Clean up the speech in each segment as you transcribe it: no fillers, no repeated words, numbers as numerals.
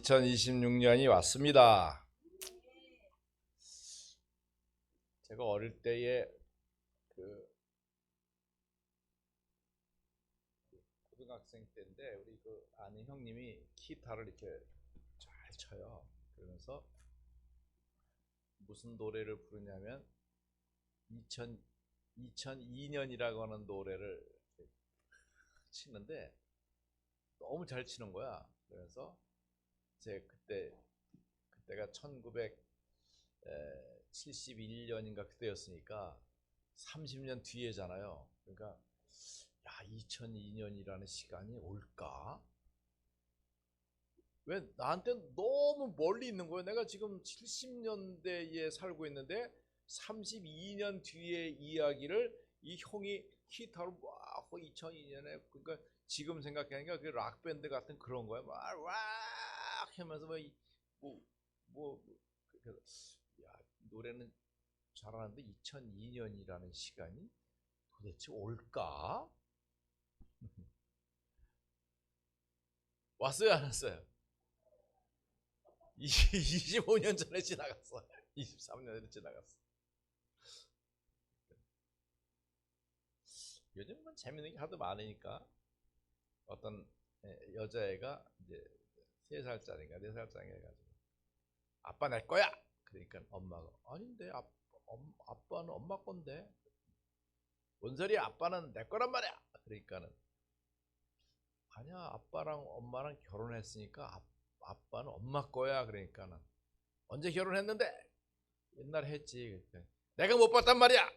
2026년이 왔습니다. 제가 어릴 때에 그 고등학생 때인데 우리 그 아는 형님이 기타를 이렇게 잘 쳐요. 그러면서 무슨 노래를 부르냐면 2002년이라고 하는 노래를 치는데 너무 잘 치는 거야. 그래서 제 그때가 1971년인가 그때였으니까 30년 뒤에잖아요. 그러니까 야, 2002년이라는 시간이 올까? 왜 나한테 너무 멀리 있는 거예요. 내가 지금 70년대에 살고 있는데 32년 뒤의 이야기를 이 형이 기타로 막 2002년에, 그러니까 지금 생각하니까 그 락 밴드 같은 그런 거야. 막 하면서 뭐 야, 노래는 잘하는데 2002년이라는 시간이 도대체 올까? 왔어요, 안 왔어요? 25년 전에 지나갔어. 23년 전에 지나갔어. 요즘은 재밌는 게 하도 많으니까 어떤 여자애가 이제 3살짜리인가 4살짜리 해가지고 아빠 낼 거야. 그러니까 엄마가 아닌데 아빠는 엄마 건데 뭔 소리야, 아빠는 내 거란 말이야. 그러니까는 아니야, 아빠랑 엄마랑 결혼했으니까 아빠는 엄마 거야. 그러니까는 언제 결혼했는데? 옛날에 했지. 그러니까 내가 못 봤단 말이야.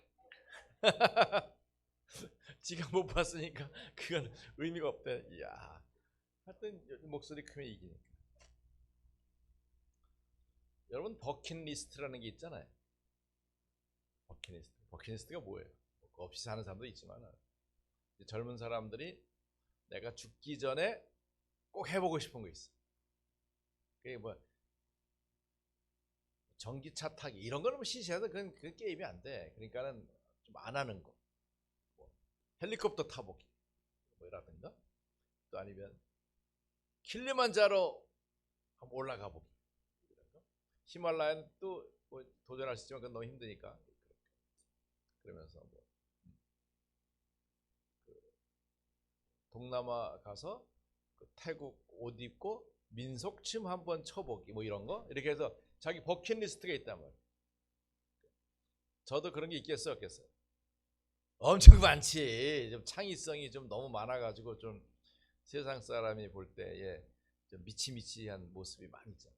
지가 못 봤으니까 그건 의미가 없대. 이야, 하여튼 목소리 크면 이기니까. 여러분, 버킷리스트라는 게 있잖아요. 버킷리스트가 뭐예요? 없이 사는 사람도 있지만 젊은 사람들이 내가 죽기 전에 꼭 해보고 싶은 거 있어. 그게 뭐 전기차 타기 이런 거는 뭐 시시해서 그 게임이 안 돼. 그러니까는 좀 안 하는 거. 뭐 헬리콥터 타보기 뭐라든가, 또 아니면 킬리만자로 한번 올라가 보기. 히말라야는 또뭐 도전할 수 있지만 그건 너무 힘드니까. 그러면서 뭐 동남아 가서 그 태국 옷 입고 민속춤 한번 춰보기 뭐 이런 거, 이렇게 해서 자기 버킷리스트가 있단 말이에요. 저도 그런 게 있겠어요, 없겠어요? 엄청 많지. 좀 창의성이 좀 너무 많아가지고 좀 세상 사람이 볼 때에 좀 미치미치한 모습이 많이 있잖아.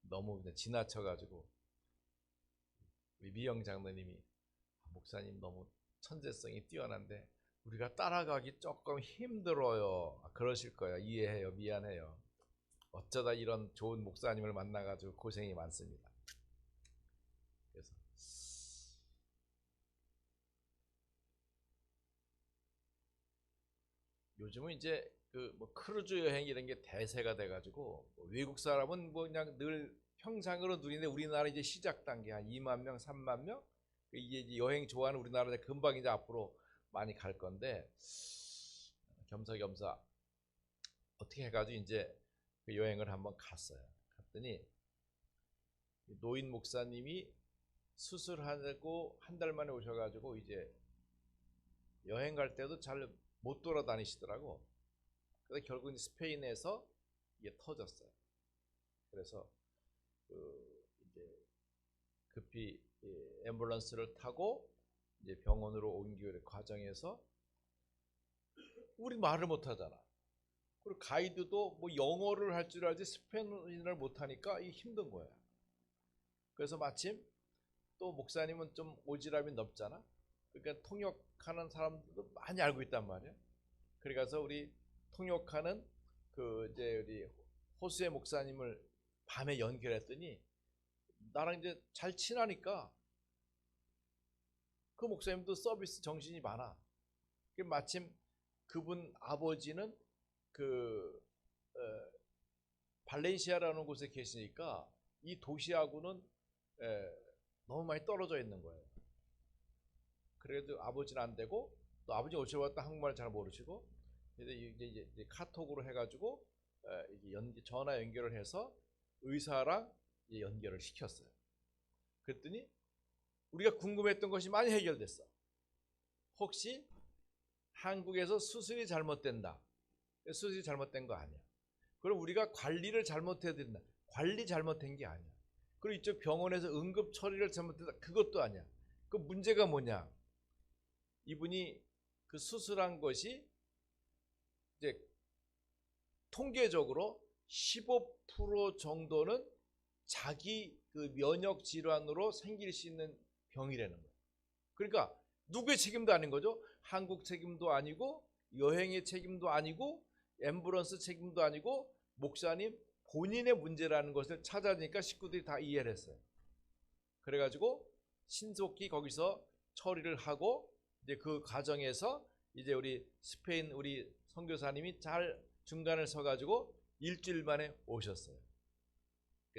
너무 그냥 지나쳐가지고 우리 미영 장로님이 목사님 너무 천재성이 뛰어난데 우리가 따라가기 조금 힘들어요. 그러실 거예요. 이해해요. 미안해요. 어쩌다 이런 좋은 목사님을 만나가지고 고생이 많습니다. 그래서 요즘은 이제 그 뭐 크루즈 여행 이런 게 대세가 돼가지고 뭐 외국 사람은 뭐 그냥 늘 평상으로 누리는데 우리나라 이제 시작 단계 한 2만 명, 3만 명, 이제 여행 좋아하는 우리나라에 금방 이제 앞으로 많이 갈 건데 겸사겸사 어떻게 해가지고 이제 그 여행을 한번 갔어요. 갔더니 노인 목사님이 수술하고 한 달 만에 오셔가지고 이제 여행 갈 때도 잘 못 돌아다니시더라고. 그래서 결국 스페인에서 이게 터졌어요. 그래서 이제 급히 앰뷸런스를 타고 이제 병원으로 옮기는 과정에서 우리 말을 못 하잖아. 그리고 가이드도 뭐 영어를 할 줄 알지 스페인어를 못 하니까 이게 힘든 거야. 그래서 마침 또 목사님은 좀 오지랖이 넓잖아. 그러니까 통역하는 사람들도 많이 알고 있단 말이야. 그래서 우리 통역하는 그 이제 우리 호수의 목사님을 밤에 연결했더니 나랑 이제 잘 친하니까 그 목사님도 서비스 정신이 많아. 마침 그분 아버지는 그 발렌시아라는 곳에 계시니까 이 도시하고는 너무 많이 떨어져 있는 거예요. 그래도 아버지는 안 되고 또 아버지 오셔봤다 한국말 잘 모르시고 이제 카톡으로 해가지고 전화 연결을 해서 의사랑 연결을 시켰어요. 그랬더니 우리가 궁금했던 것이 많이 해결됐어. 혹시 한국에서 수술이 잘못된다. 수술이 잘못된 거 아니야. 그럼 우리가 관리를 잘못해야 된다. 관리 잘못된 게 아니야. 그리고 이쪽 병원에서 응급 처리를 잘못했다. 그것도 아니야. 그 문제가 뭐냐? 이분이 그 수술한 것이 이제 통계적으로 15% 정도는 자기 그 면역 질환으로 생길 수 있는 병이라는 거예요. 그러니까 누구의 책임도 아닌 거죠. 한국 책임도 아니고 여행의 책임도 아니고 앰뷸런스 책임도 아니고 목사님 본인의 문제라는 것을 찾아내니까 식구들이 다 이해를 했어요. 그래가지고 신속히 거기서 처리를 하고 이제 그 과정에서 이제 우리 스페인 우리 선교사님이 잘 중간을 서가지고 일주일 만에 오셨어요.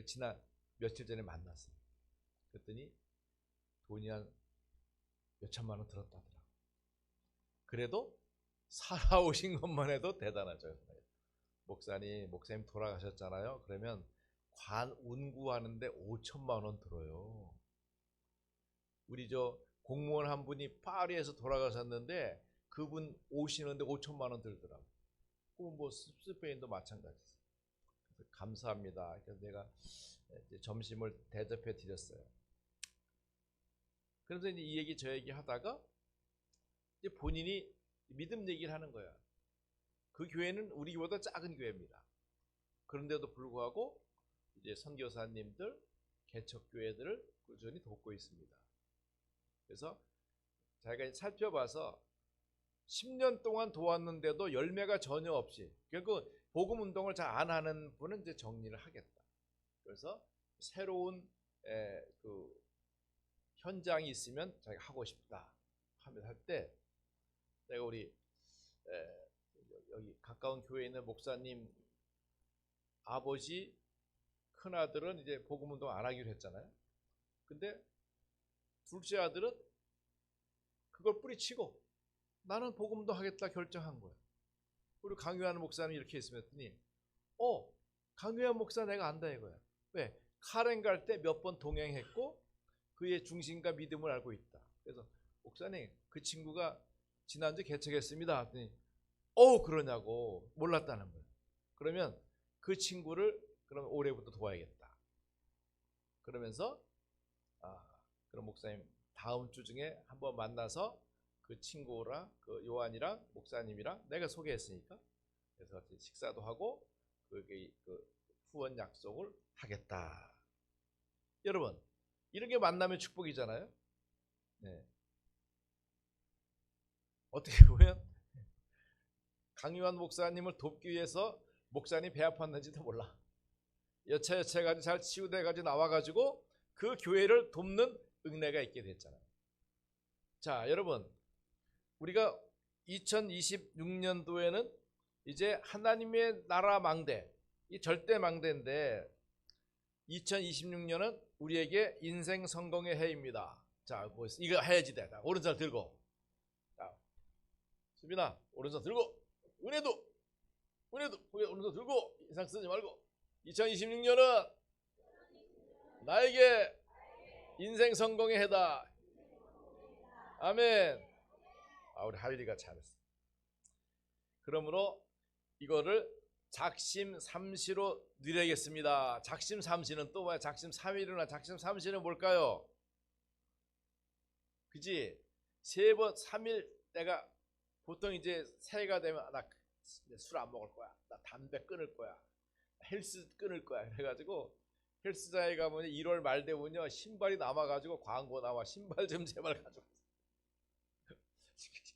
지난 며칠 전에 만났어요. 그랬더니 돈이 한 몇천만 원 들었다더라. 그래도 살아오신 것만 해도 대단하죠. 목사님 돌아가셨잖아요. 그러면 관 운구하는데 5천만 원 들어요. 우리 저 공무원 한 분이 파리에서 돌아가셨는데 그분 오시는데 5천만 원 들더라고. 뭐 스페인도 마찬가지였어요. 감사합니다. 그래서 내가 이제 점심을 대접해 드렸어요. 그래서 이제 이 얘기 저 얘기 하다가 이제 본인이 믿음 얘기를 하는 거야. 그 교회는 우리보다 작은 교회입니다. 그런데도 불구하고 이제 선교사님들, 개척교회들을 꾸준히 돕고 있습니다. 그래서 자기가 살펴봐서 10년 동안 도왔는데도 열매가 전혀 없이, 결국 복음 운동을 잘 안 하는 분은 이제 정리를 하겠다. 그래서 새로운 그 현장이 있으면 자기가 하고 싶다 하면 할 때, 내가 우리 여기 가까운 교회에 있는 목사님 아버지 큰아들은 이제 복음 운동 안 하기로 했잖아요. 근데 둘째 아들은 그걸 뿌리치고 나는 복음 운동 하겠다 결정한 거야. 우리 강요한 목사님이 이렇게 했으니 강요한 목사 내가 안다 이거야. 왜? 카렌 갈 때 몇 번 동행했고 그의 중심과 믿음을 알고 있다. 그래서 목사님 그 친구가 지난주 개척했습니다 했더니 그러냐고 몰랐다는 거예요. 그러면 그 친구를 그럼 올해부터 도와야겠다. 그러면서 그럼 목사님 다음 주 중에 한번 만나서 그 친구랑 그 요한이랑 목사님이랑 내가 소개했으니까 그래서 식사도 하고 그 후원 약속을 하겠다. 여러분 이렇게 만나면 축복이잖아요. 네. 어떻게 보면 강요한 목사님을 돕기 위해서 목사님 배 아팠는지도 몰라. 여차여차해가지고 잘 치유돼가지고 나와가지고 그 교회를 돕는 은혜가 있게 됐잖아요. 자, 여러분 우리가 2026년도에는 이제 하나님의 나라 망대, 이 절대 망대인데 2026년은 우리에게 인생 성공의 해입니다. 자, 이거 해야지 돼. 오른손 들고. 자, 수빈아, 오른손 들고. 은혜도 오른손 들고 인상 쓰지 말고. 2026년은 나에게 인생 성공의 해다. 아멘. 우리 하율이가 잘했어. 그러므로 이거를 작심삼시로 누리겠습니다. 작심삼시는 또 뭐야? 작심삼일이나 작심삼시는 뭘까요? 그지? 3번 3일 내가 보통 이제 새해가 되면 나 술 안 먹을 거야. 나 담배 끊을 거야. 헬스 끊을 거야. 그래가지고 헬스장에 가면 1월 말 되면요 신발이 남아가지고 광고 나와. 신발 좀 제발 가져와.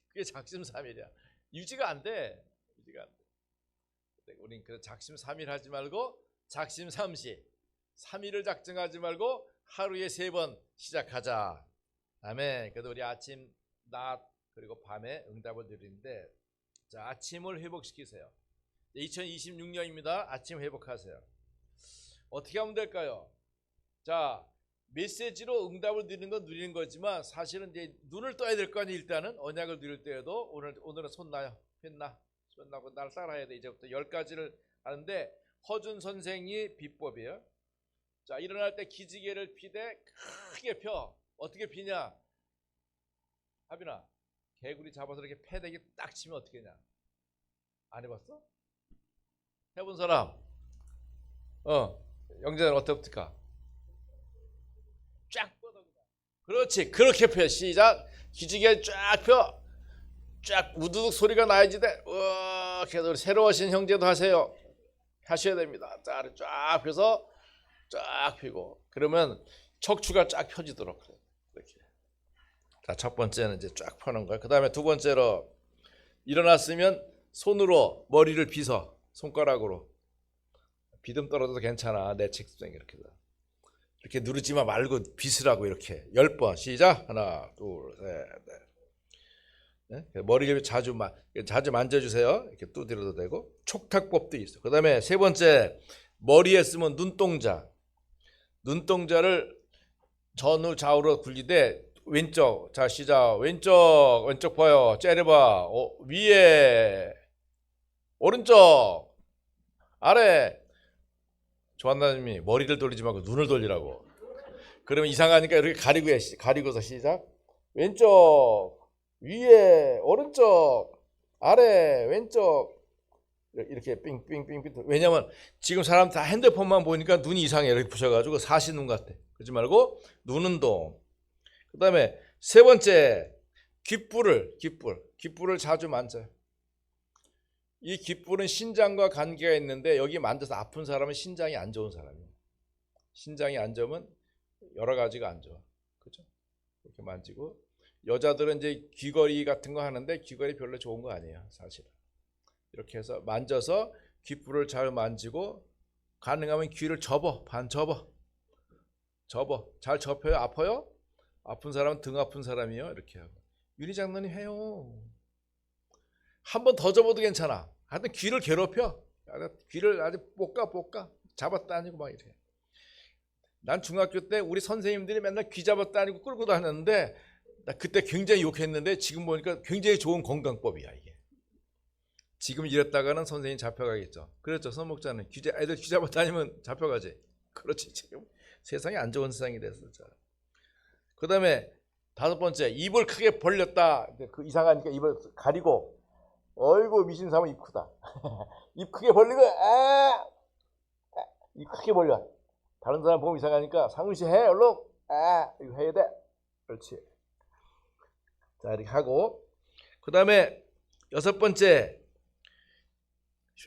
그게 작심삼일이야. 유지가 안 돼. 유지가 안 돼. 우린 그 작심삼일 하지 말고 작심삼시 3일을 작정하지 말고 하루에 3번 시작하자. 아멘. 그래도 우리 아침, 낮 그리고 밤에 응답을 드리는데 자 아침을 회복시키세요. 2026년입니다. 아침 회복하세요. 어떻게 하면 될까요? 자 메시지로 응답을 드리는 건 누리는 거지만 사실은 이제 눈을 떠야 될 거 아니에요. 일단은 언약을 누릴 때에도 오늘은 손 나요. 펜나 손 나고 날 따라야 돼. 이제부터 10가지를 하는데 허준 선생이 비법이에요. 자, 일어날 때 기지개를 피되 크게 펴. 어떻게 피냐? 하빈아, 개구리 잡아서 이렇게 패대기 딱 치면 어떻게 하냐? 안 해봤어? 해본 사람? 영재는 어떻습니까? 쫙 뻗어. 그렇지, 그렇게 펴. 시작. 기지개 쫙 펴. 쫙 우두둑 소리가 나야지 돼. 계속 새로 오신 형제도 하셔야 됩니다. 쫙 펴서 쫙 펴고, 그러면 척추가 쫙 펴지도록 이렇게. 자, 첫 번째는 이제 쫙 펴는 거예요. 그 다음에 두 번째로 일어났으면 손으로 머리를 빗어. 손가락으로. 비듬 떨어져도 괜찮아. 내 책상 이렇게 누르지만 말고 빗으라고. 이렇게 10번. 시작. 하나, 둘, 셋, 넷. 네? 머리를 자주 만져주세요. 이렇게 두드려도 되고. 촉탁법도 있어. 그 다음에 세 번째, 머리에 쓰면 눈동자. 눈동자를 전후 좌우로 굴리되 왼쪽. 자, 시작. 왼쪽 봐요. 째려봐. 위에, 오른쪽, 아래. 조한나님이 머리를 돌리지 말고 눈을 돌리라고. 그러면 이상하니까 이렇게 가리고서 시작. 왼쪽, 위에, 오른쪽, 아래, 왼쪽. 이렇게 삥삥삥삥. 왜냐면 지금 사람 다 핸드폰만 보니까 눈이 이상해. 이렇게 부셔가지고 사시눈 같아. 그러지 말고 눈 운동. 그 다음에 세 번째, 귓불을 자주 만져요. 이 귓불은 신장과 관계가 있는데, 여기 만져서 아픈 사람은 신장이 안 좋은 사람이에요. 신장이 안 좋으면 여러 가지가 안 좋아. 그죠? 이렇게 만지고. 여자들은 이제 귀걸이 같은 거 하는데 귀걸이 별로 좋은 거 아니에요, 사실은. 이렇게 해서 만져서 귓불을 잘 만지고, 가능하면 귀를 반 접어. 잘 접혀요? 아파요? 아픈 사람은 등 아픈 사람이요. 이렇게 하고. 윤희 장로님 해요. 한 번 더 접어도 괜찮아. 하여튼 귀를 괴롭혀. 귀를 아주 볶아. 잡았다 아니고 막 이래. 난 중학교 때 우리 선생님들이 맨날 귀 잡았다 아니고 끌고 다녔는데, 나 그때 굉장히 욕했는데 지금 보니까 굉장히 좋은 건강법이야, 이게. 지금 이랬다가는 선생님 잡혀가겠죠. 그렇죠, 선목자는. 애들 귀 잡았다 아니면 잡혀가지. 그렇지, 지금 세상이 안 좋은 세상이 됐어. 그 다음에 다섯 번째, 입을 크게 벌렸다. 그 이상하니까 입을 가리고. 어이구, 미신사면 입 크다. 입 크게 벌리고, 입 크게 벌려. 다른 사람 보면 이상하니까 상훈씨 해, 얼른. 이거 해야 돼. 그렇지. 자, 이렇게 하고. 그 다음에 여섯 번째,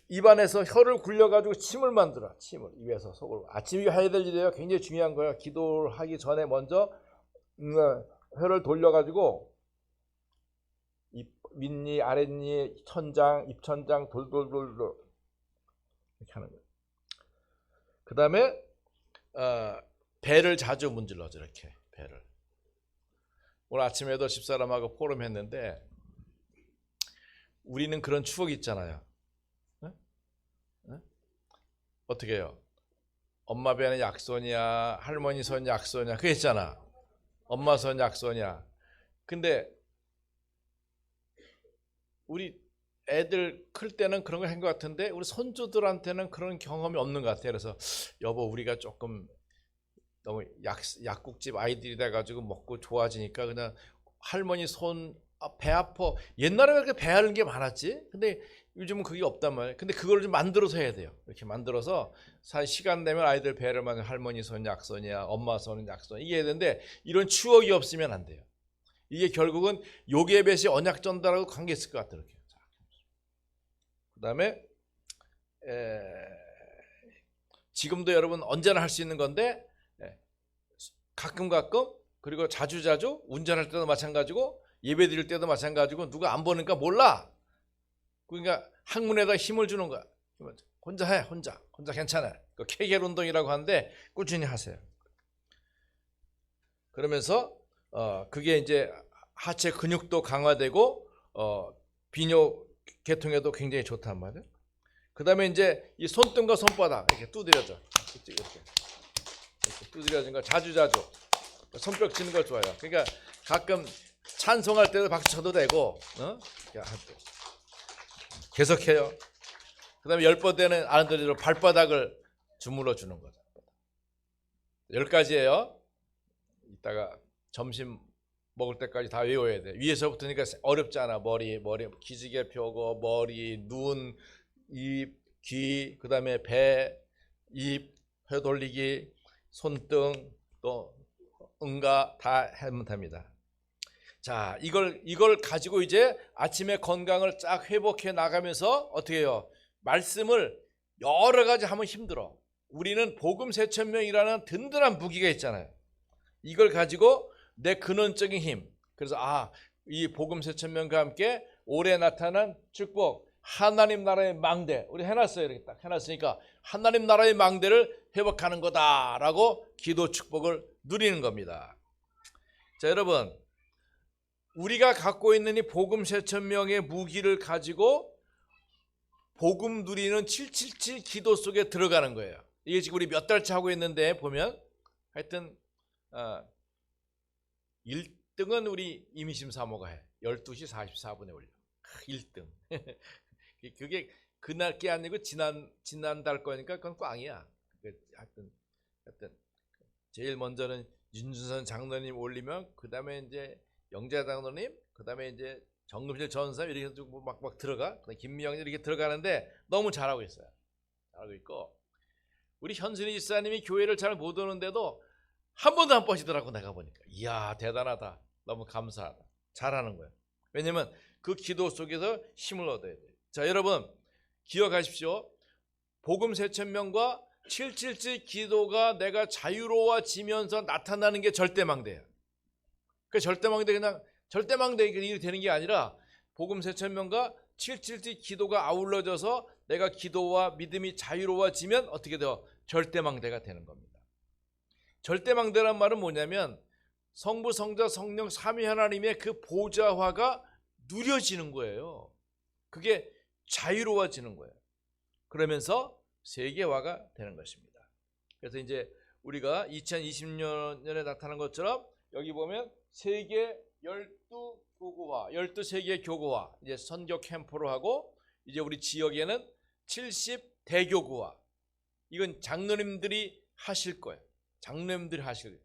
입안에서 혀를 굴려가지고 침을 만들어. 침을 입에서 속으로. 아침에 해야 될 일이에요. 굉장히 중요한 거예요. 기도를 하기 전에 먼저 혀를 돌려가지고 밑니, 아랫니, 천장, 입천장 돌돌돌 이렇게 하는 거예요. 그 다음에 배를 자주 문질러줘. 이렇게 배를. 오늘 아침에도 집사람하고 포럼했는데, 우리는 그런 추억이 있잖아요. 어떻게 해요? 엄마 배는 약손이야, 할머니 손 약손이야, 그게 있잖아. 엄마 손 약손이야. 근데 우리 애들 클 때는 그런 거 한 것 같은데, 우리 손주들한테는 그런 경험이 없는 것 같아요. 그래서 여보, 우리가 조금 너무 약국집 아이들이 돼가지고 먹고 좋아지니까 그냥 할머니 손, 배 아파. 옛날에 그렇게 배 앓는 게 많았지. 근데 요즘은 그게 없단 말이에요. 근데 그걸 좀 만들어서 해야 돼요. 이렇게 만들어서 시간 되면 아이들 배를 만들, 할머니 손 약손이야, 엄마 손은 약손, 이게 해야 되는데, 이런 추억이 없으면 안 돼요. 이게 결국은 요괴배시 언약 전달하고 관계 있을 것 같아요. 이렇게. 그 다음에 지금도 여러분 언제나 할 수 있는 건데, 가끔 그리고 자주 운전할 때도 마찬가지고, 예배 드릴 때도 마찬가지고, 누가 안 보니까 몰라. 그러니까 항문에다 힘을 주는 거야. 혼자 해, 혼자 괜찮아. 그 케겔 운동이라고 하는데 꾸준히 하세요. 그러면서 그게 이제 하체 근육도 강화되고 비뇨 계통에도 굉장히 좋단 말이에요. 그 다음에 이제 이 손등과 손바닥 이렇게 두드려줘. 이렇게 두드려주는 거 자주 손뼉 치는 거 좋아요. 그러니까 가끔 찬송할 때도 박수 쳐도 되고, 계속해요. 그 다음에 10번 되는 아른들대로 발바닥을 주물러 주는 거죠. 10가지예요. 이따가 점심 먹을 때까지 다 외워야 돼. 위에서부터니까 어렵지 않아. 머리, 기지개 펴고, 머리, 눈, 입, 귀, 그 다음에 배, 입, 혀 돌리기, 손등, 또 응가 다 하면 됩니다. 자, 이걸 가지고 이제 아침에 건강을 쫙 회복해 나가면서 어떻게 해요? 말씀을 여러 가지 하면 힘들어. 우리는 복음 세천명이라는 든든한 무기가 있잖아요. 이걸 가지고 내 근원적인 힘. 그래서 이 복음 세천명과 함께 올해 나타난 축복, 하나님 나라의 망대, 우리 해놨어요. 이렇게 딱 해놨으니까 하나님 나라의 망대를 회복하는 거다라고 기도 축복을 누리는 겁니다. 자, 여러분, 우리가 갖고 있는 이 복음 세천명의 무기를 가지고 복음 누리는 777 기도 속에 들어가는 거예요. 이게 지금 우리 몇 달째 하고 있는데 보면 하여튼 1등은 우리 이미심 사모가 해. 12시 44분에 올려. 1등. 그게 그날 게 아니고 지난달 거니까 그건 꽝이야. 하여튼 제일 먼저는 윤준선 장로님 올리면 그 다음에 이제 영재 장로님, 그 다음에 이제 정금실 전사 이렇게 막 들어가. 김미영 이렇게 들어가는데 너무 잘하고 있어요. 잘하고 있고 우리 현순이 집사님이 교회를 잘 못 오는데도 한 번도 안 빠지더라고. 내가 보니까 이야 대단하다. 너무 감사하다. 잘하는 거예요. 왜냐면 그 기도 속에서 힘을 얻어야 돼요. 자, 여러분 기억하십시오. 복음 세천명과 777 기도가 내가 자유로워지면서 나타나는 게 절대망대예요. 그 절대망대 그냥 절대망대 일이 되는 게 아니라 복음 세천명과 777 기도가 아울러져서 내가 기도와 믿음이 자유로워지면 어떻게 돼요? 절대망대가 되는 겁니다. 절대망대란 말은 뭐냐면 성부, 성자, 성령 삼위 하나님의 그 보좌화가 누려지는 거예요. 그게 자유로워지는 거예요. 그러면서 세계화가 되는 것입니다. 그래서 이제 우리가 2020년에 나타난 것처럼 여기 보면 세계 12교구화, 12세계 교구화 이제 선교 캠프로 하고 이제 우리 지역에는 70대교구화 이건 장로님들이 하실 거예요. 장로님들이 하실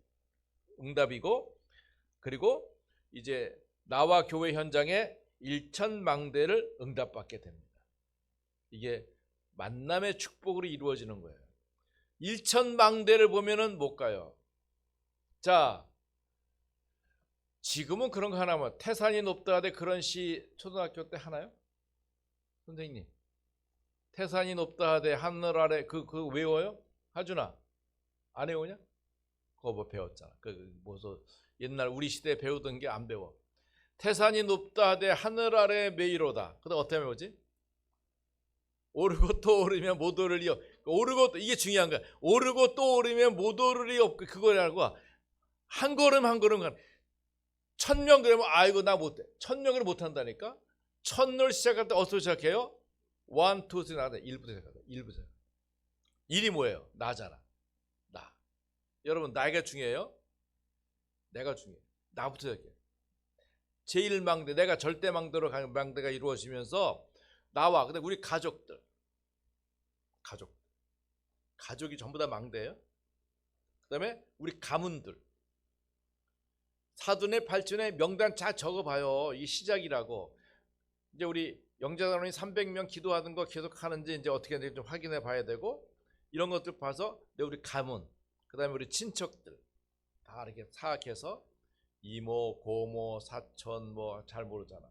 응답이고 그리고 이제 나와 교회 현장에 1,000망대를 응답받게 됩니다. 이게 만남의 축복으로 이루어지는 거예요. 1,000망대를 보면은 못 가요. 자, 지금은 그런 거 하나만 태산이 높다 하되 그런 시 초등학교 때 하나요? 선생님 태산이 높다 하되 하늘 아래 그 외워요? 하준아 안 외우냐? 그거 뭐 배웠잖아. 무슨 옛날 우리 시대에 배우던 게 안 배워. 태산이 높다 하되 하늘 아래 메이로다. 그다음 어떻게 배우지? 오르고 또 오르면 못 오르리요. 오르고 또 이게 중요한 거야. 오르고 또 오르면 못 오르리요. 그거라고 한 걸음 한 걸음 가. 1,000명 그러면 아이고 나 못해. 1,000명을 못 한다니까. 1,000을 시작할 때 어디서 시작해요? 1, 2, 3 나가다 1부터 시작하다. 1부터 시작. 1이 뭐예요? 나잖아. 나. 여러분 나이가 중요해요? 내가 중요해. 나부터 시작해. 제1망대 내가 절대망대로 가는 망대가 이루어지면서 나와 근데 우리 가족이 전부 다 망대예요. 그 다음에 우리 가문들 사돈의 팔촌의 명단 잘 적어봐요. 이 시작이라고. 이제 우리 영재단원이 300명 기도하는 거 계속 하는지 이제 어떻게 하는지 좀 확인해 봐야 되고 이런 것들 봐서 우리 가문 그 다음에 우리 친척들 다 이렇게 사악해서 이모, 고모, 사촌 뭐 잘 모르잖아.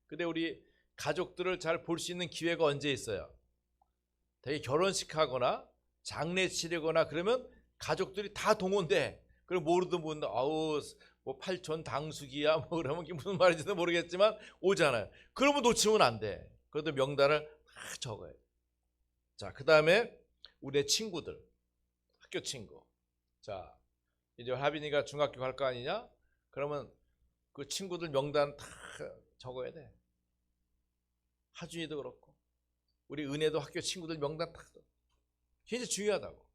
근데 우리 가족들을 잘 볼 수 있는 기회가 언제 있어요? 되게 결혼식 하거나 장례 치르거나 그러면 가족들이 다 동원돼. 그럼 모르던 분들 아우 뭐 팔촌 당숙이야 뭐 그러면 무슨 말인지도 모르겠지만 오잖아요. 그러면 놓치면 안 돼. 그래도 명단을 다 적어야 돼. 자, 그 다음에 우리 친구들 학교 친구. 자 이제 하빈이가 중학교 갈 거 아니냐? 그러면 그 친구들 명단 다 적어야 돼. 하준이도 그렇고 우리 은혜도 학교 친구들 명단 다 굉장히 중요하다고.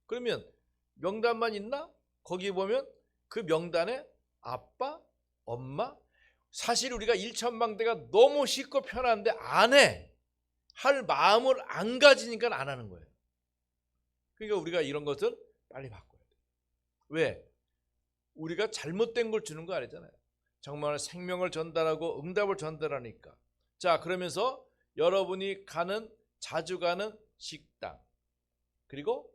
그러면 명단만 있나? 거기 보면 그 명단에 아빠, 엄마 사실 우리가 1,000망대가 너무 쉽고 편한데 안 해. 할 마음을 안 가지니까 안 하는 거예요. 그러니까 우리가 이런 것을 빨리 바꿔야 돼요. 왜? 우리가 잘못된 걸 주는 거 아니잖아요. 정말 생명을 전달하고 응답을 전달하니까. 자, 그러면서 여러분이 자주 가는 식당, 그리고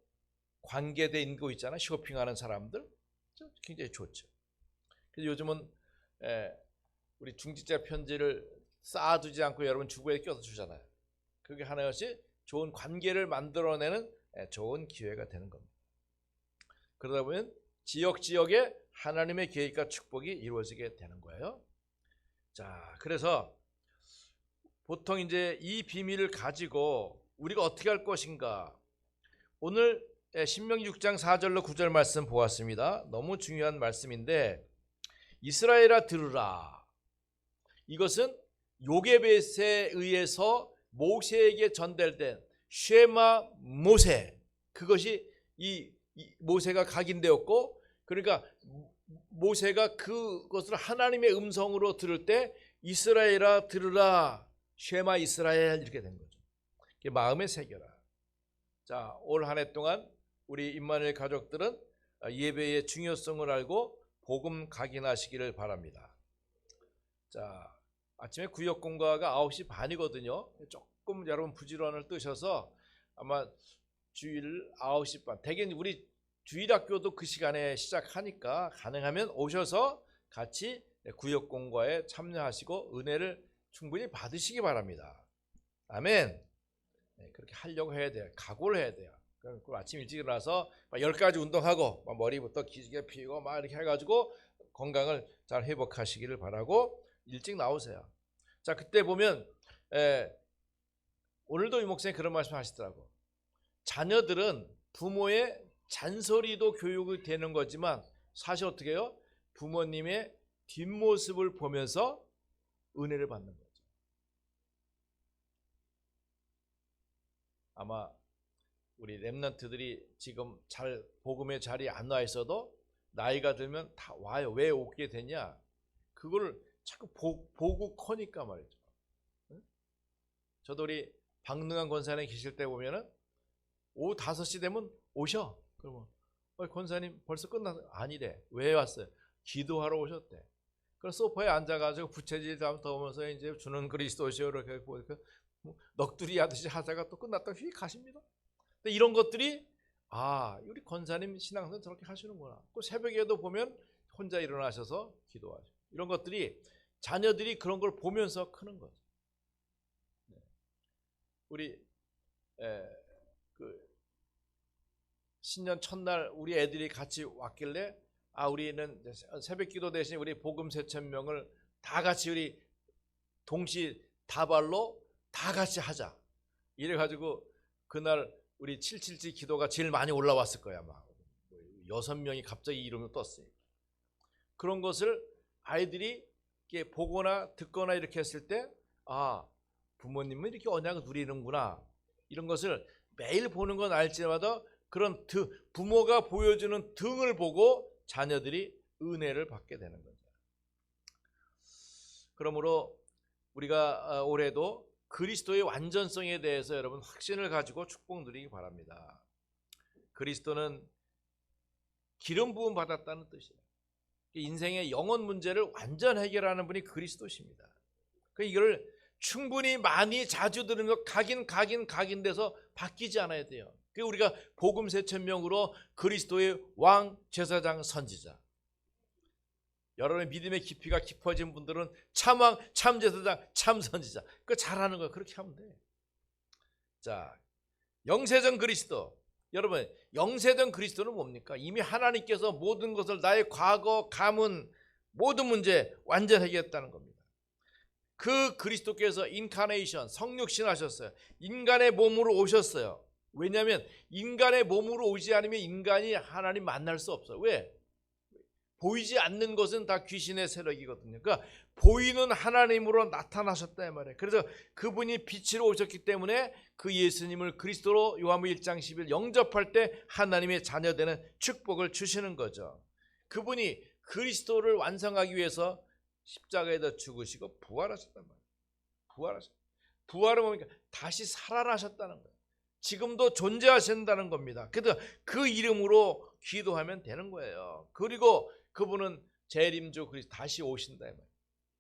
관계돼 있는 거 있잖아요. 쇼핑하는 사람들 굉장히 좋죠. 그래서 요즘은 우리 중직자 편지를 쌓아두지 않고 여러분 주부에 껴서 주잖아요. 그게 하나같이 좋은 관계를 만들어내는 좋은 기회가 되는 겁니다. 그러다 보면 지역에 하나님의 계획과 축복이 이루어지게 되는 거예요. 자, 그래서 보통 이제 이 비밀을 가지고 우리가 어떻게 할 것인가. 오늘 신명기 6장 4절로 9절 말씀 보았습니다. 너무 중요한 말씀인데, 이스라엘아 들으라. 이것은 요게벳에 의해서 모세에게 전달된 쉐마 모세, 그것이 이 모세가 각인되었고, 그러니까 모세가 그것을 하나님의 음성으로 들을 때 이스라엘아 들으라, 쉐마 이스라엘, 이렇게 된 거죠. 마음에 새겨라. 자, 올 한 해 동안 우리 임마누엘 가족들은 예배의 중요성을 알고 복음 각인하시기를 바랍니다. 자, 아침에 구역 공과가 9시 반이거든요. 조금 여러분 부지런을 뜨셔서 아마 주일 9시 반, 대개 우리 주일학교도 그 시간에 시작하니까 가능하면 오셔서 같이 구역 공과에 참여하시고 은혜를 충분히 받으시기 바랍니다. 아멘. 그렇게 하려고 해야 돼요. 각오를 해야 돼요. 아침 일찍 일어나서 10가지 운동하고 머리부터 기지개 피고 막 이렇게 해가지고 건강을 잘 회복하시기를 바라고 일찍 나오세요. 자, 그때 보면 오늘도 이 목사님 그런 말씀 하시더라고. 자녀들은 부모의 잔소리도 교육이 되는 거지만 사실 어떻게 해요? 부모님의 뒷모습을 보면서 은혜를 받는 거죠. 아마 우리 렘넌트들이 지금 잘 복음의 자리에 안 와 있어도 나이가 들면 다 와요. 왜 오게 되냐? 그걸 자꾸 보고 커니까 말이죠. 저도 우리 박능한 권사님 계실 때 보면은 오후 5시 되면 오셔. 그러면 권사님 벌써 끝났어요? 아니래. 왜 왔어요? 기도하러 오셨대. 그럼 소파에 앉아가지고 부채질 더 오면서 이제 주는 그리스도시여 이렇게 넋두리 하듯이 하다가 또 끝났다 휙 가십니다. 근데 이런 것들이 우리 권사님 신앙생활 저렇게 하시는구나. 그 새벽에도 보면 혼자 일어나셔서 기도하죠. 이런 것들이 자녀들이 그런 걸 보면서 크는 거죠. 우리 신년 첫날 우리 애들이 같이 왔길래 우리는 새벽기도 대신 우리 복음 3,000명을 다 같이 우리 동시 다발로 다 같이 하자. 이래가지고 그날 우리 777 기도가 제일 많이 올라왔을 거야. 아마 6명이 갑자기 이름을 떴어요. 그런 것을 아이들이 이렇게 보거나 듣거나 이렇게 했을 때 부모님은 이렇게 언약을 누리는구나. 이런 것을 매일 보는 건 알지마다 그런 부모가 보여주는 등을 보고 자녀들이 은혜를 받게 되는 거죠. 그러므로 우리가 올해도 그리스도의 완전성에 대해서 여러분 확신을 가지고 축복 누리기 바랍니다. 그리스도는 기름 부음 받았다는 뜻이에요. 인생의 영혼 문제를 완전 해결하는 분이 그리스도십니다. 이걸 충분히 많이 자주 들으면 각인돼서 바뀌지 않아야 돼요. 우리가 복음 3,000명으로 그리스도의 왕, 제사장, 선지자. 여러분의 믿음의 깊이가 깊어진 분들은 참왕, 참제사장, 참선지자. 그거 잘하는 거예요. 그렇게 하면 돼. 자, 영세전 그리스도. 여러분, 영세전 그리스도는 뭡니까? 이미 하나님께서 모든 것을 나의 과거, 가문, 모든 문제 완전 해결했다는 겁니다. 그 그리스도께서 인카네이션, 성육신 하셨어요. 인간의 몸으로 오셨어요. 왜냐하면 인간의 몸으로 오지 않으면 인간이 하나님 만날 수 없어요. 왜? 보이지 않는 것은 다 귀신의 세력이거든요. 그러니까 보이는 하나님으로 나타나셨다 이 말이에요. 그래서 그분이 빛으로 오셨기 때문에 그 예수님을 그리스도로 요한복음 1장 10일 영접할 때 하나님의 자녀되는 축복을 주시는 거죠. 그분이 그리스도를 완성하기 위해서 십자가에다 죽으시고 부활하셨단 말이에요. 부활하셨다. 부활은 뭡니까? 다시 살아나셨다는 거예요. 지금도 존재하신다는 겁니다. 그래서 그 이름으로 기도하면 되는 거예요. 그리고 그분은 재림주 그리스도 다시 오신다 이 말이에요.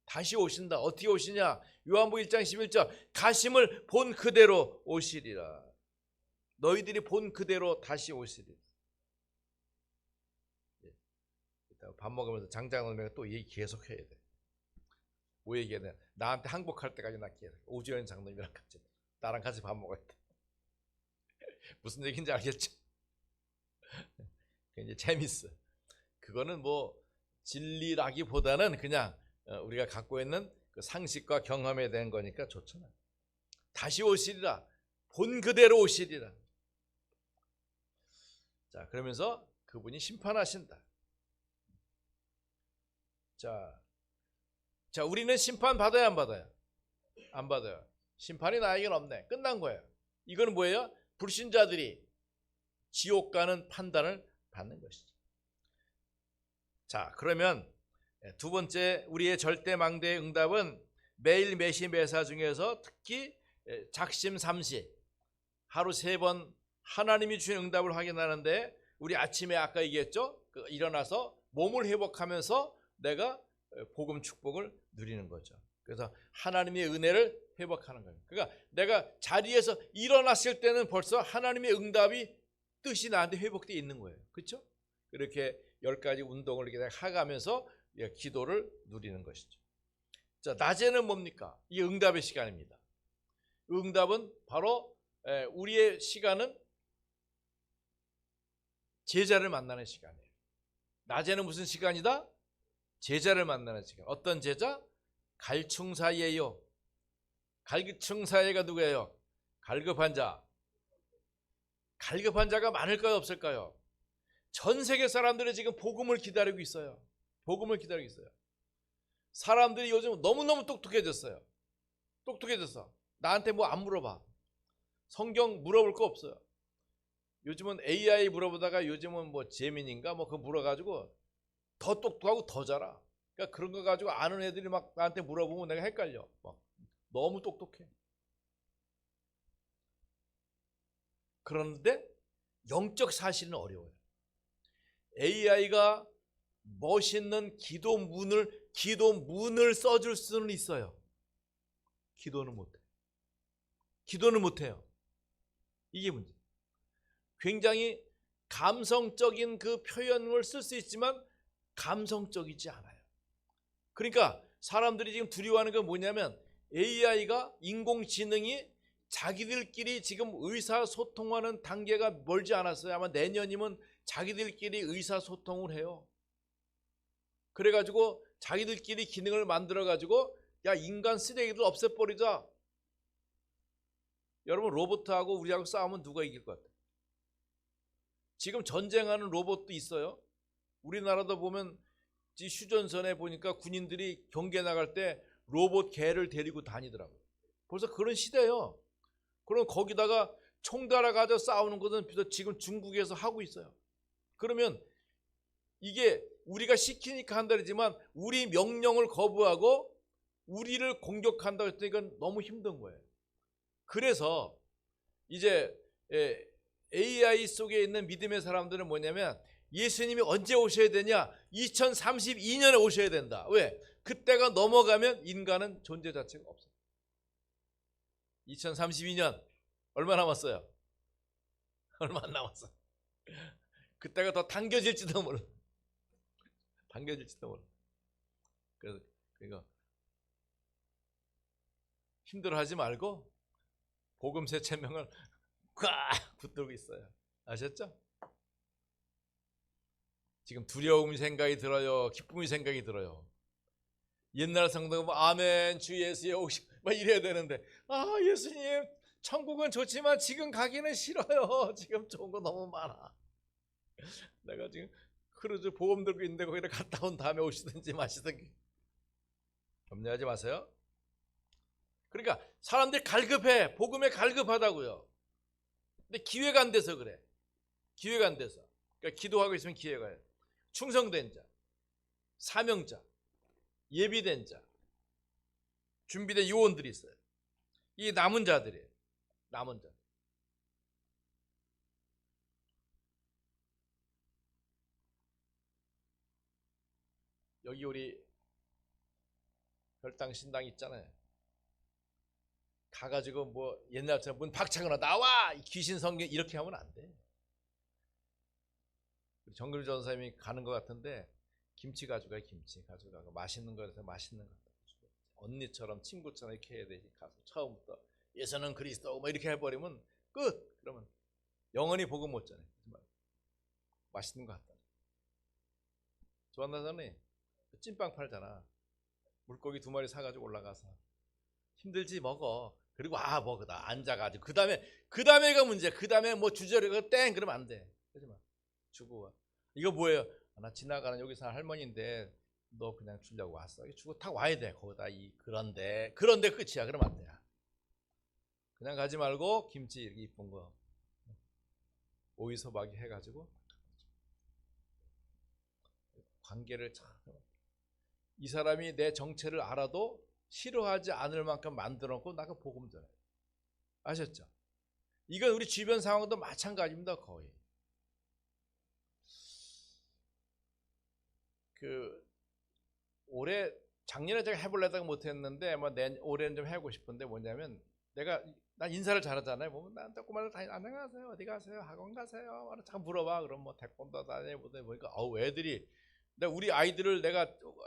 다시 오신다. 어떻게 오시냐? 요한복음 1장 11절 가심을 본 그대로 오시리라. 너희들이 본 그대로 다시 오시리라. 밥 먹으면서 장장언니가 또 얘기 계속 해야 돼. 뭐 얘기해야 돼? 나한테 항복할 때까지 나 계속 오주연 장로님이랑 같이 나랑 같이 밥 먹어야 돼. 무슨 얘기인지 알겠죠? 이제 재밌어. 그거는 뭐 진리라기보다는 그냥 우리가 갖고 있는 그 상식과 경험에 대한 거니까 좋잖아요. 다시 오시리라. 본 그대로 오시리라. 자, 그러면서 그분이 심판하신다. 자, 우리는 심판 받아야 안 받아요? 안 받아요. 심판이 나에게는 없네. 끝난 거예요. 이거는 뭐예요? 불신자들이 지옥 가는 판단을 받는 것이죠. 자, 그러면 두 번째 우리의 절대망대의 응답은 매일 매시 매사 중에서 특히 작심삼시 하루 3번 하나님이 주신 응답을 확인하는데 우리 아침에 아까 얘기했죠? 일어나서 몸을 회복하면서 내가 복음 축복을 누리는 거죠. 그래서 하나님의 은혜를 회복하는 거예요. 그러니까 내가 자리에서 일어났을 때는 벌써 하나님의 응답이 뜻이 나한테 회복되어 있는 거예요. 그렇죠? 이렇게 10가지 운동을 이렇게 해가면서 기도를 누리는 것이죠. 자, 낮에는 뭡니까? 이게 응답의 시간입니다. 응답은 바로 우리의 시간은 제자를 만나는 시간이에요. 낮에는 무슨 시간이다? 제자를 만나는 시간. 어떤 제자? 갈충사예요. 갈충사예가 누구예요? 갈급한 자. 갈급한 자가 많을까요? 없을까요? 전 세계 사람들이 지금 복음을 기다리고 있어요. 복음을 기다리고 있어요. 사람들이 요즘 너무너무 똑똑해졌어요. 똑똑해졌어. 나한테 뭐 안 물어봐. 성경 물어볼 거 없어요. 요즘은 AI 물어보다가 요즘은 뭐 재민인가 뭐 그거 물어가지고 더 똑똑하고 더 잘아. 그러니까 그런 거 가지고 아는 애들이 막 나한테 물어보면 내가 헷갈려. 막 너무 똑똑해. 그런데 영적 사실은 어려워요. AI가 멋있는 기도문을 써줄 수는 있어요. 기도는 못해. 기도는 못해요. 이게 문제. 굉장히 감성적인 그 표현을 쓸 수 있지만 감성적이지 않아요. 그러니까 사람들이 지금 두려워하는 건 뭐냐면 AI가 인공지능이 자기들끼리 지금 의사소통하는 단계가 멀지 않았어요. 아마 내년이면 자기들끼리 의사소통을 해요. 그래가지고 자기들끼리 기능을 만들어가지고 야 인간 쓰레기들 없애버리자. 여러분 로봇하고 우리하고 싸우면 누가 이길 것 같아요? 지금 전쟁하는 로봇도 있어요. 우리나라도 보면 휴전선에 보니까 군인들이 경계 나갈 때 로봇 개를 데리고 다니더라고요. 벌써 그런 시대예요. 그럼 거기다가 총 달아가지고 싸우는 것은 지금 중국에서 하고 있어요. 그러면 이게 우리가 시키니까 한다지만 우리 명령을 거부하고 우리를 공격한다고 했으니까 너무 힘든 거예요. 그래서 이제 AI 속에 있는 믿음의 사람들은 뭐냐면 예수님이 언제 오셔야 되냐? 2032년에 오셔야 된다. 왜? 그때가 넘어가면 인간은 존재 자체가 없어요. 2032년 얼마 남았어요? 얼마 안 남았어. 그때가 더 당겨질지도 몰라. 당겨질지도 몰라. 그래서 이거 힘들어하지 말고 복음 새 체명을 꽉 붙들고 있어요. 아셨죠? 지금 두려움이 생각이 들어요. 기쁨이 생각이 들어요. 옛날 성도가 뭐 아멘 주 예수의 오시 막 이래야 되는데 예수님 천국은 좋지만 지금 가기는 싫어요. 지금 좋은 거 너무 많아. 내가 지금 크루즈 보험 들고 있는데 거기를 갔다 온 다음에 오시든지 마시든지 염려하지 마세요. 그러니까 사람들이 갈급해. 복음에 갈급하다고요. 근데 기회가 안 돼서 그래. 기회가 안 돼서. 그러니까 기도하고 있으면 기회가 해요. 충성된 자, 사명자, 예비된 자, 준비된 요원들이 있어요. 이 남은 자들이에요. 남은 자. 여기 우리 별당 신당 있잖아요. 가가지고 뭐 옛날처럼 문 박차거나 나와 귀신 성경 이렇게 하면 안 돼. 정글 전사님이 가는 것 같은데 김치 가져가요. 김치 가져가고 맛있는 거라서 맛있는 거 가지고 언니처럼 친구처럼 이렇게 해야 되지. 가서 처음부터 예수는 그리스도 뭐 이렇게 해버리면 끝. 그러면 영원히 복음 못 전해. 맛있는 거 갖다. 조한나 전에 찐빵 팔잖아. 물고기 2마리 사가지고 올라가서 힘들지 먹어. 그리고 먹어. 나 앉아가지고 그 다음에가 문제야. 그 다음에 뭐 주저리가 땡 그러면 안 돼. 그러지 마. 주고 와. 이거 뭐예요? 나 지나가는 여기 사는 할머니인데 너 그냥 주려고 왔어. 주고 탁 와야 돼. 거기다 그런데 끝이야. 그러면 안 돼. 그냥 가지 말고 김치 이렇게 이쁜 거 오이 소박이 해가지고 관계를 참. 이 사람이 내 정체를 알아도 싫어하지 않을 만큼 만들어놓고 나가 복음 전해. 아셨죠? 이건 우리 주변 상황도 마찬가지입니다. 거의. 올해 작년에 제가 해보려다가 못했는데 올해는 좀 해보고 싶은데 뭐냐면 난 인사를 잘하잖아요. 보면 난 조그마한 안녕하세요. 어디 가세요? 학원 가세요? 참 물어봐. 그럼 뭐 태권도 다녀보다 보니까 우리 아이들을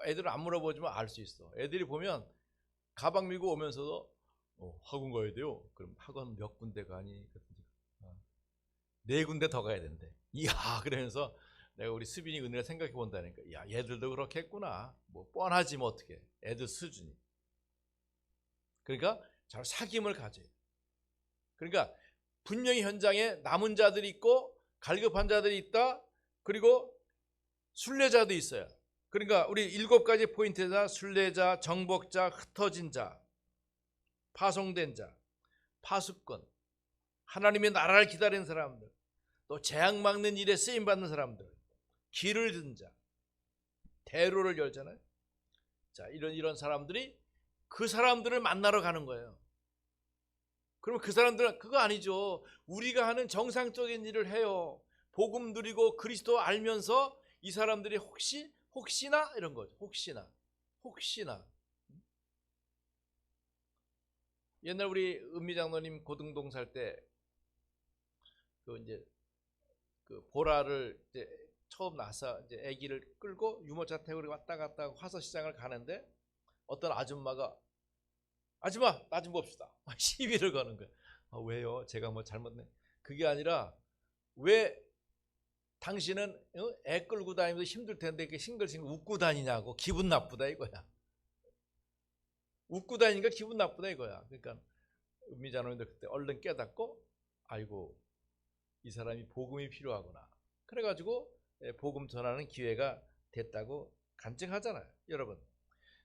애들을 안 물어보지만 알 수 있어. 애들이 보면 가방 밀고 오면서도 학원 가야 돼요. 그럼 학원 몇 군데 가니? 4군데 더 가야 된대. 이야, 그러면서 내가 우리 수빈이 은혜를 생각해 본다니까. 야, 얘들도 그렇게 했구나. 뭐 뻔하지 뭐 어떻게. 애들 수준이. 그러니까 잘 사귐을 가져야 돼. 그러니까 분명히 현장에 남은 자들이 있고 갈급한 자들이 있다. 그리고 순례자도 있어요. 그러니까 우리 7가지 포인트에다 순례자, 정복자, 흩어진 자, 파송된 자, 파수꾼, 하나님의 나라를 기다리는 사람들, 또 재앙 막는 일에 쓰임 받는 사람들, 길을 든 자, 대로를 열잖아요. 자, 이런 사람들이 그 사람들을 만나러 가는 거예요. 그러면 그 사람들은 그거 아니죠. 우리가 하는 정상적인 일을 해요. 복음 누리고 그리스도 알면서 이 사람들이 혹시나 이런 거죠. 혹시나. 옛날 우리 은미 장로님 고등동 살 때 보라를 이제 처음 나서 이제 아기를 끌고 유모차 태우고 왔다 갔다 하고 화서시장을 가는데 어떤 아줌마가 아줌마 나 좀 봅시다. 시비를 거는 거야. 왜요? 제가 뭐 잘못네. 그게 아니라 왜 당신은 애 끌고 다니면서 힘들 텐데 이렇게 싱글싱글 웃고 다니냐고. 기분 나쁘다 이거야. 웃고 다니니까 기분 나쁘다 이거야. 그러니까 은미자노님도 그때 얼른 깨닫고 아이고 이 사람이 복음이 필요하구나. 그래가지고 복음 전하는 기회가 됐다고 간증하잖아요. 여러분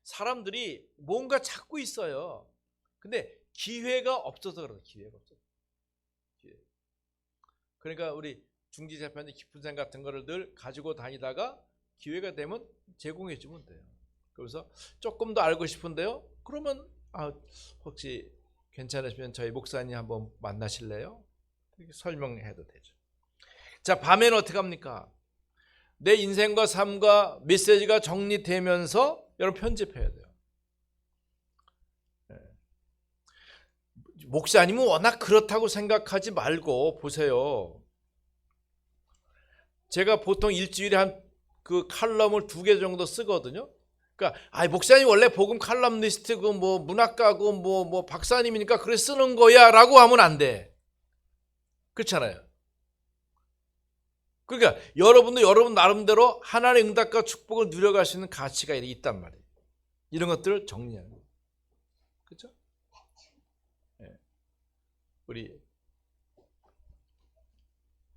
사람들이 뭔가 찾고 있어요. 근데 기회가 없어서 그래요. 기회가 없어서. 그러니까 우리 중지재판의 깊은 생 같은 거를 늘 가지고 다니다가 기회가 되면 제공해 주면 돼요. 그래서 조금 더 알고 싶은데요. 그러면 혹시 괜찮으시면 저희 목사님 한번 만나실래요? 이렇게 설명해도 되죠. 자, 밤에는 어떻게 합니까? 내 인생과 삶과 메시지가 정리되면서 여러분 편집해야 돼요. 목사님은 워낙 그렇다고 생각하지 말고 보세요. 제가 보통 일주일에 한 그 칼럼을 2개 정도 쓰거든요. 그러니까 목사님 원래 복음 칼럼니스트고 뭐 문학가고 뭐 박사님이니까 그래 쓰는 거야라고 하면 안 돼. 그렇잖아요. 그러니까 여러분도 여러분 나름대로 하나님의 응답과 축복을 누려갈 수 있는 가치가 있단 말이에요. 이런 것들을 정리하는 거예요. 그렇죠? 네. 우리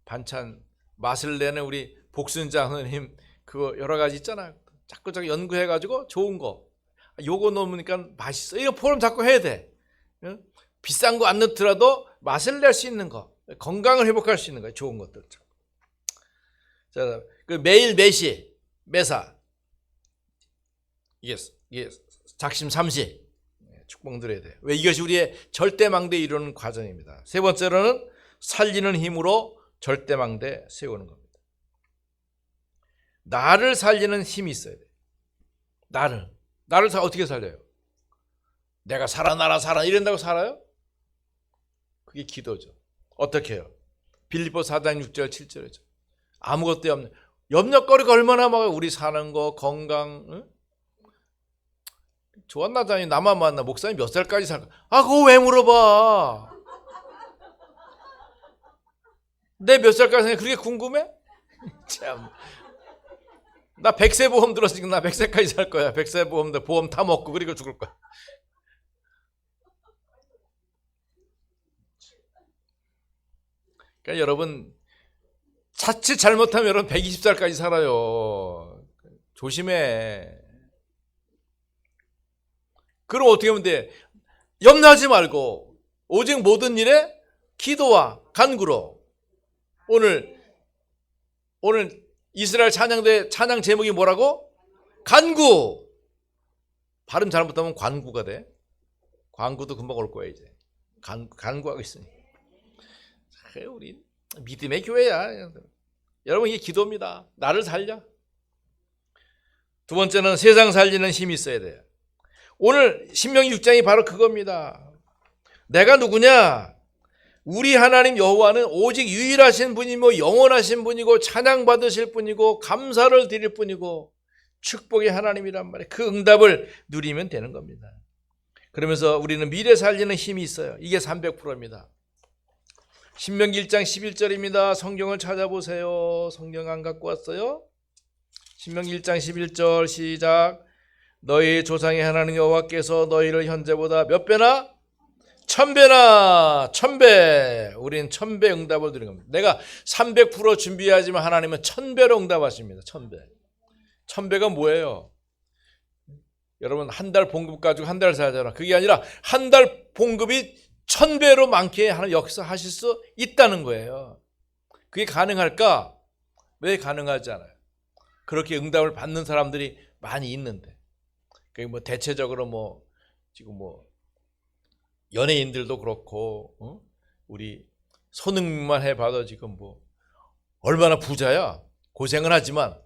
반찬 맛을 내는 우리 복순장님 그거 여러 가지 있잖아요. 자꾸 연구해가지고 좋은 거 요거 넣으니까 맛있어. 이거 포럼 자꾸 해야 돼. 비싼 거 안 넣더라도 맛을 낼 수 있는 거, 건강을 회복할 수 있는 거, 좋은 것들. 자, 그 매일 매시 매사 이게 작심 삼시 축복 누려야 돼요. 왜? 이것이 우리의 절대망대에 이루는 과정입니다. 세 번째로는 살리는 힘으로 절대망대 세우는 겁니다. 나를 살리는 힘이 있어야 돼요. 나를 어떻게 살려요? 내가 살아 이런다고 살아요? 그게 기도죠. 어떻게 해요? 빌립보 4장 6절 7절이죠. 아무것도 없는 염려거리가 얼마나 많아요. 우리 사는 거, 건강, 응? 좋았나다니 나만 만나. 목사님 몇 살까지 살까? 그거 왜 물어봐? 내 몇 살까지 살까? 그렇게 궁금해? 참. 나 100세 보험 들었으니까 나 100세까지 살 거야. 100세 보험 다 먹고 그리고 죽을 거야. 그러니까 여러분 자칫 잘못하면 여러분 120살까지 살아요. 조심해. 그럼 어떻게 하면 돼? 염려하지 말고 오직 모든 일에 기도와 간구로. 오늘 이스라엘 찬양대 찬양 제목이 뭐라고? 간구. 발음 잘못하면 관구가 돼. 관구도 금방 올 거야 이제. 간구하고 있으니. 그래, 우리 믿음의 교회야. 여러분 이게 기도입니다. 나를 살려. 두 번째는 세상 살리는 힘이 있어야 돼요. 오늘 신명기 6장이 바로 그겁니다. 내가 누구냐? 우리 하나님 여호와는 오직 유일하신 분이고 영원하신 분이고 찬양받으실 분이고 감사를 드릴 분이고 축복의 하나님이란 말이에요. 그 응답을 누리면 되는 겁니다. 그러면서 우리는 미래 살리는 힘이 있어요. 이게 300%입니다. 신명기 1장 11절입니다. 성경을 찾아보세요. 성경 안 갖고 왔어요? 신명기 1장 11절 시작. 너희 조상의 하나님 여호와께서 너희를 현재보다 몇 배나? 1000배나 1000배. 우린 1000배 응답을 드리는 겁니다. 내가 300% 준비하지만 하나님은 1000배로 응답하십니다. 1000배. 1000배가 뭐예요? 여러분 한 달 봉급 가지고 한 달 살잖아. 그게 아니라 한 달 봉급이 1000배로 많게 하는 역사하실 수 있다는 거예요. 그게 가능할까? 왜 가능하지 않아요? 그렇게 응답을 받는 사람들이 많이 있는데. 그게 뭐 대체적으로 지금 연예인들도 그렇고, 우리 손흥민만 해봐도 지금 얼마나 부자야. 고생은 하지만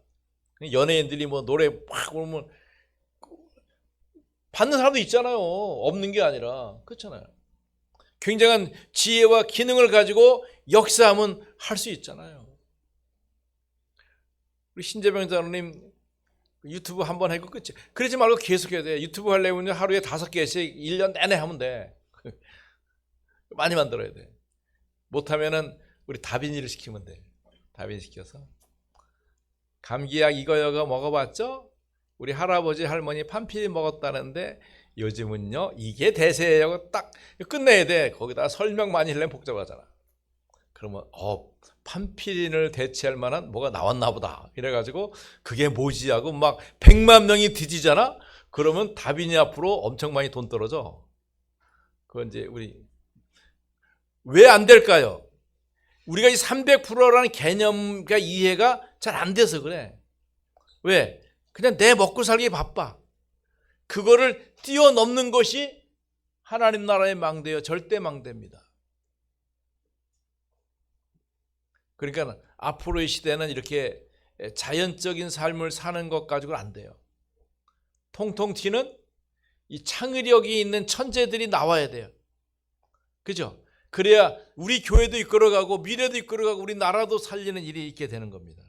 연예인들이 노래 막 부르면 받는 사람도 있잖아요. 없는 게 아니라. 그렇잖아요. 굉장한 지혜와 기능을 가지고 역사하면 할 수 있잖아요. 우리 신재병 장로님 유튜브 한번 하고 끝이. 그러지 말고 계속 해야 돼. 유튜브 하려면 하루에 5개씩 1년 내내 하면 돼. 많이 만들어야 돼. 못하면은 우리 다빈이를 시키면 돼. 다빈이 시켜서. 감기약 이거여거 먹어봤죠? 우리 할아버지 할머니 판피린 먹었다는데 요즘은요 이게 대세예요. 딱 끝내야 돼. 거기다 설명 많이 하려면 복잡하잖아. 그러면 판피린을 대체할 만한 뭐가 나왔나 보다 이래가지고 그게 뭐지 하고 막 100만 명이 뒤지잖아. 그러면 다빈이 앞으로 엄청 많이 돈 떨어져. 그건 이제 우리 왜 안 될까요? 우리가 이 300%라는 개념과 이해가 잘 안 돼서 그래. 왜? 그냥 내 먹고 살기 바빠. 그거를 뛰어넘는 것이 하나님 나라의 망대요. 절대 망대입니다. 그러니까 앞으로의 시대는 이렇게 자연적인 삶을 사는 것 가지고는 안 돼요. 통통 튀는 이 창의력이 있는 천재들이 나와야 돼요. 그죠? 그래야 우리 교회도 이끌어가고 미래도 이끌어가고 우리 나라도 살리는 일이 있게 되는 겁니다.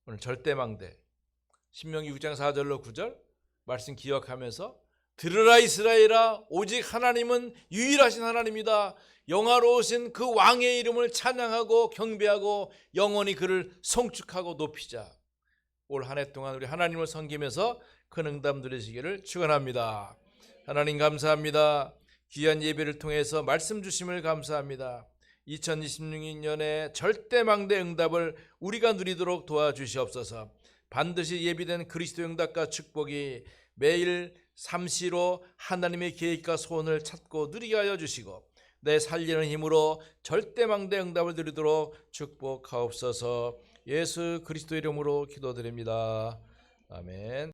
오늘 절대망대 신명기 6장 4절로 9절 말씀 기억하면서 들으라 이스라엘아 오직 하나님은 유일하신 하나님이다. 영화로우신 그 왕의 이름을 찬양하고 경배하고 영원히 그를 송축하고 높이자. 올 한 해 동안 우리 하나님을 섬기면서 큰 응답 누리시기를 축원합니다. 하나님 감사합니다. 귀한 예배를 통해서 말씀 주심을 감사합니다. 2026년에 절대망대 응답을 우리가 누리도록 도와주시옵소서. 반드시 예비된 그리스도 응답과 축복이 매일 삼시로 하나님의 계획과 소원을 찾고 누리게 하여 주시고 내 살리는 힘으로 절대망대 응답을 누리도록 축복하옵소서. 예수 그리스도 이름으로 기도드립니다. 아멘.